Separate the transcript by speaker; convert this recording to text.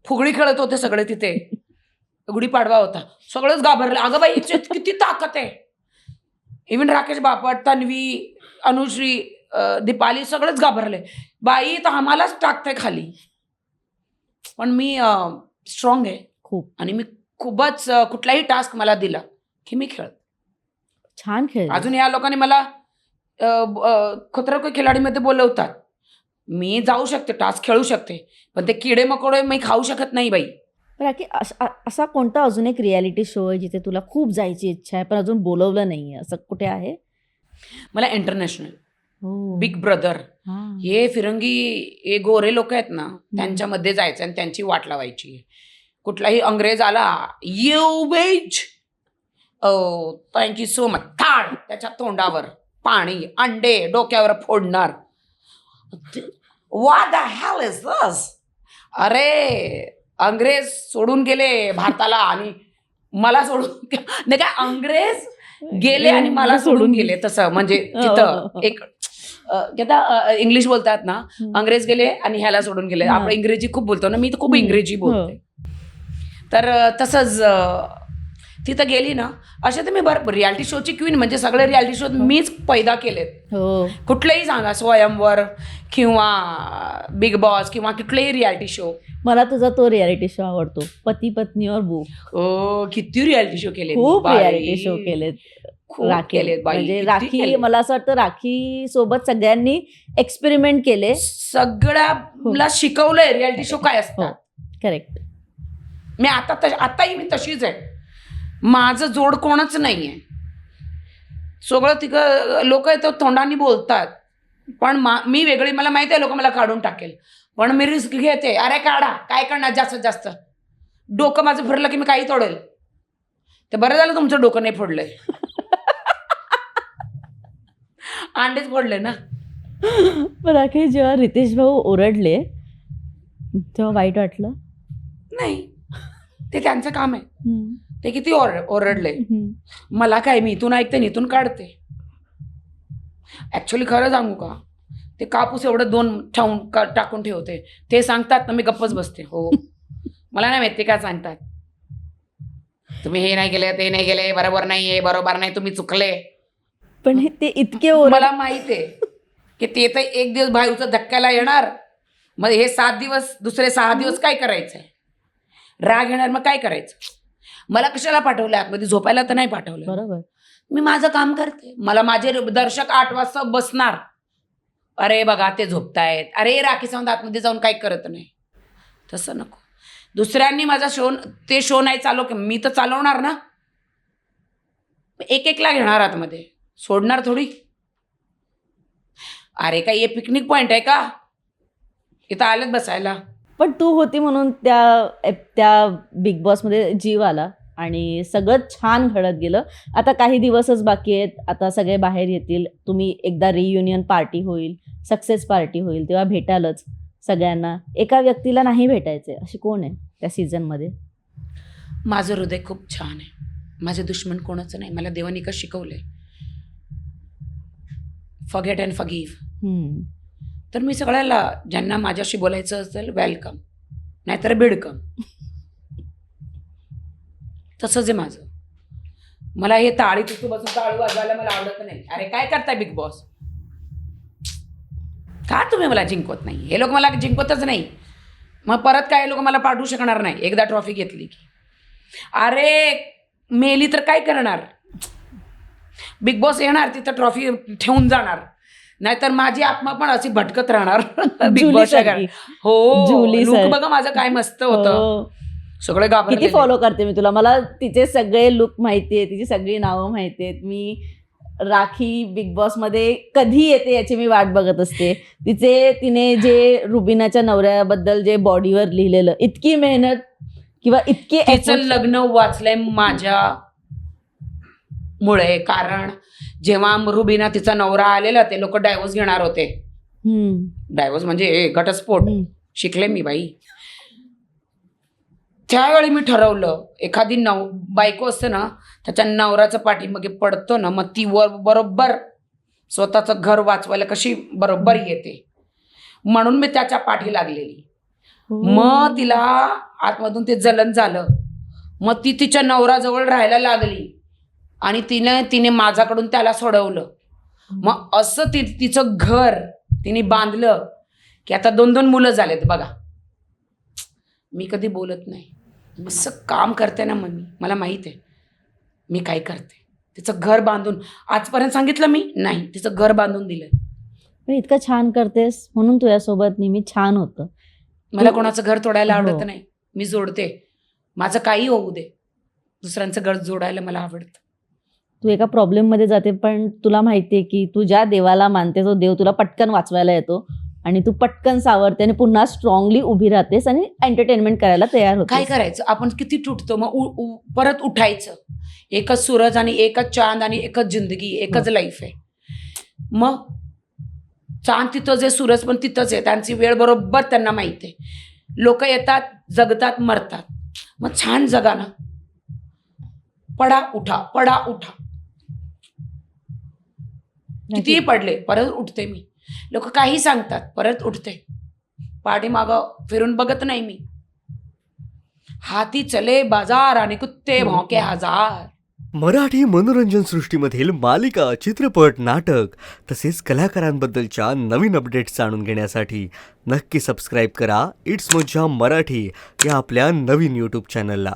Speaker 1: फुगडी खेळत होते सगळे तिथे. गुढीपाडवा होता. सगळेच घाबरले. अगं बाई हिच्यात किती ताकद आहे. इव्हन राकेश बापट, तन्वी, अनुश्री, दीपाली सगळेच घाबरले. बाई तर आम्हालाच टाकते खाली. पण मी स्ट्रॉंग आहे
Speaker 2: खूप.
Speaker 1: आणि मी खूपच कुठलाही टास्क मला दिला की मी खेळत.
Speaker 2: छान खेळ.
Speaker 1: अजून या लोकांनी मला खतरो के खिलाडीमध्ये बोलवतात. मी जाऊ शकते, टास्क खेळू शकते, पण ते किडे मकोडे मी खाऊ शकत नाही बाई.
Speaker 2: राखी, असा कोणता अजून एक रियालिटी शो आहे जिथे तुला खूप जायची इच्छा आहे पण अजून बोलवलं नाहीये, असं कुठे आहे?
Speaker 1: मला इंटरनॅशनल
Speaker 2: हो.
Speaker 1: बिग ब्रदर,
Speaker 2: हां.
Speaker 1: हे फिरंगी, हे गोरे लोक आहेत ना, त्यांच्यामध्ये जायचं आणि त्यांची वाट लावायची. कुठलाही अंग्रेज आला, यू बेज, थँक्यू सो मच, थाड त्याच्या तोंडावर पाणी, अंडे डोक्यावर फोडणार. What the hell is this? अरे अंग्रेज सोडून गेले भारताला आणि मला सोडून नाही काय, अंग्रेज गेले आणि मला सोडून गेले. तसं म्हणजे तिथं एक इंग्लिश बोलतात ना, अंग्रेज गेले आणि ह्याला सोडून गेले. आपण इंग्रजी खूप बोलतो ना, मी तर खूप इंग्रजी बोलते. तर तसंच तिथं गेली ना, अशा तर मी रियालिटी शोची क्वीन, म्हणजे सगळे रियालिटी शो मीच पैदा केलेत. कुठलेही सांगा, स्वयंवर किंवा बिग बॉस किंवा कुठलेही रियालिटी शो.
Speaker 2: मला तुझा तो रियालिटी शो आवडतो, पती पत्नी और बू.
Speaker 1: किती रियालिटी शो केले,
Speaker 2: खूप रियालिटी शो केलेत.
Speaker 1: राखी
Speaker 2: म्हणजे राखी, मला असं वाटतं राखी सोबत सगळ्यांनी एक्सपेरिमेंट केले,
Speaker 1: सगळ्याला शिकवलंय रियालिटी शो काय असतं.
Speaker 2: करेक्ट.
Speaker 1: मी आताही मी तशीच आहे. माझं जोड कोणच नाहीये. सगळं तिकडं लोक येतं तोंडाने बोलतात, पण मी वेगळी. मला माहिती आहे लोक मला काढून टाकेल, पण मी रिस्क घेते. अरे काढा, काय करणार जास्तीत जास्त. डोकं माझं फिरलं की मी काही तोडेल. ते बरं झालं तुमचं डोकं नाही फोडलंय. अंडेच फोडले ना.
Speaker 2: राखी, जेव्हा रितेश भाऊ ओरडले तेव्हा वाईट वाटलं?
Speaker 1: नाही, ते त्यांचं काम आहे. ते किती ओरडले, मला काय, मी इथून ऐकते इथून काढते. ऍक्च्युली खरं सांगू का, ते कापूस एवढं 2 टाकून ठेवते. ते सांगतात ना, मी गप्पच बसते. हो, मला नाही माहिती काय सांगतात. तुम्ही हे नाही केले, ते नाही केले, बरोबर नाहीये, बरोबर नाही, तुम्ही चुकले.
Speaker 2: पण ते इतके
Speaker 1: मला माहित आहे की ते तर एक दिवस बाहेरचा धक्क्याला येणार. मग हे 7 दिवस, दुसरे 6 दिवस काय करायचंय? राग येणार, मग काय करायचं? मला कशाला पाठवलं आतमध्ये? झोपायला तर नाही पाठवलं.
Speaker 2: बरोबर.
Speaker 1: मी माझं काम करते. मला माझे दर्शक 8 वाजता बसणार. अरे बघा ते झोपतायत, अरे राखी सावंत आतमध्ये जाऊन काही करत नाही. तसं नको. दुसऱ्यांनी माझा ते शो नाही चालव, मी तर चालवणार ना. एक-एकला घेणार आतमध्ये, सोडणार थोडी. अरे काही हे पिकनिक पॉइंट आहे का? इथं आलेत बसायला.
Speaker 2: पण तू होती म्हणून त्या बिग बॉसमध्ये जीव आला आणि सगळं छान घडत गेलं. आता काही दिवसच बाकी आहेत, आता सगळे बाहेर येतील, तुम्ही एकदा रियुनियन पार्टी होईल, सक्सेस पार्टी होईल, तेव्हा भेटालच सगळ्यांना. एका व्यक्तीला नाही भेटायचे, अशी कोण आहे त्या सीझनमध्ये?
Speaker 1: माझं हृदय खूप छान आहे. माझे दुश्मन कोणाचं नाही. मला देवानी का शिकवलंय, फॉरगेट अँड फॉरगिव्ह. तर मी सगळ्याला, ज्यांना माझ्याशी बोलायचं असेल, वेलकम, नाहीतर बिडकम. तसंच आहे माझं. मला हे टाळी तिथं बसून टाळू वाजवायला मला आवडत नाही. अरे काय करताय बिग बॉस? का तुम्ही मला जिंकवत नाही? हे लोक मला जिंकवतच नाही, मग परत काय लोक मला पाठवू शकणार नाही. एकदा ट्रॉफी घेतली की अरे मेली तर काय करणार? बिग बॉस येणार, तिथं ट्रॉफी ठेवून जाणार, नाहीतर माझी आत्मा पण अशी भटकत राहणार. बिग बॉस हो, लुक बघा माझं काय मस्त होतं. सगळे घाबरले.
Speaker 2: किती फॉलो करते मी तुला, मला तिचे सगळे लुक माहितीये, तिची सगळी नावं माहितीयेत. मी राखी बिग बॉस मध्ये कधी येते याची मी वाट बघत असते. तिने जे रुबिनाच्या नवऱ्याबद्दल जे बॉडीवर लिहिलेलं, इतकी मेहनत किंवा इतके,
Speaker 1: तिचं लग्न वाचलंय माझ्या मुळे. कारण जेव्हा रुबिना तिचा नवरा आलेला, ते लोक डायव्होर्स घेणार होते. डायव्होर्स म्हणजे घटस्फोट. शिकले मी बाई. त्यावेळी मी ठरवलं, एखादी बायको असते ना, त्याच्या नवऱ्याचं पाठीमागे पडतो ना, मग ती बरोबर स्वतःचं घर वाचवायला कशी बरोबर येते, म्हणून मी त्याच्या पाठी लागलेली. मग तिला आतमधून ते जलन झालं, मग ती तिच्या नवऱ्याजवळ राहायला लागली आणि तिने माझ्याकडून त्याला सोडवलं. मग असं तिचं घर तिने बांधलं की आता 2-2 मुलं झालेत बघा. मी कधी बोलत नाही, असं काम करते ना मम्मी, मला माहित आहे मी काय करते. तिचं घर बांधून आजपर्यंत सांगितलं मी नाही, तिचं घर बांधून दिलंय.
Speaker 2: पण इतकं छान करतेस म्हणून तुझ्यासोबत नेहमी छान होतं.
Speaker 1: मला कोणाचं घर तोडायला आवडत
Speaker 2: हो.
Speaker 1: नाही, मी जोडते. माझं काही होऊ दे, दुसऱ्यांचं घर जोडायला मला आवडतं.
Speaker 2: तू एका प्रॉब्लेममध्ये जाते, पण तुला माहिती आहे की तू ज्या देवाला मानते तो देव तुला पटकन वाचवायला येतो आणि तू पटकन सावरते आणि पुन्हा स्ट्रॉंगली उभी राहतेस आणि एंटरटेनमेंट करायला तयार होते.
Speaker 1: काय करायचं, आपण किती तुटतो, मग परत उठायचं. एकच सूरज आणि एकच चांद आणि एकच जिंदगी, एकच लाईफ आहे. मग चांद तिथंच आहे, सूरज पण तिथंच आहे. त्यांची वेळ बरोबर त्यांना माहिती आहे. लोक येतात, जगतात, मरतात. मग छान जगा ना, पडा उठा, पडा उठा. कितीही पडले परत उठते मी. लोक काही सांगतात, परत उठते. पाठीमागं फिरून बघत नाही मी. हाती चले बाजार आणि कुत्ते भौंके हजार.
Speaker 3: मराठी मनोरंजन सृष्टीमधील मालिका, चित्रपट, नाटक तसेच कलाकारांबद्दलच्या नवीन अपडेट्स जाणून घेण्यासाठी नक्की सबस्क्राईब करा इट्स मज्जा मराठी या आपल्या नवीन यूट्यूब चॅनलला.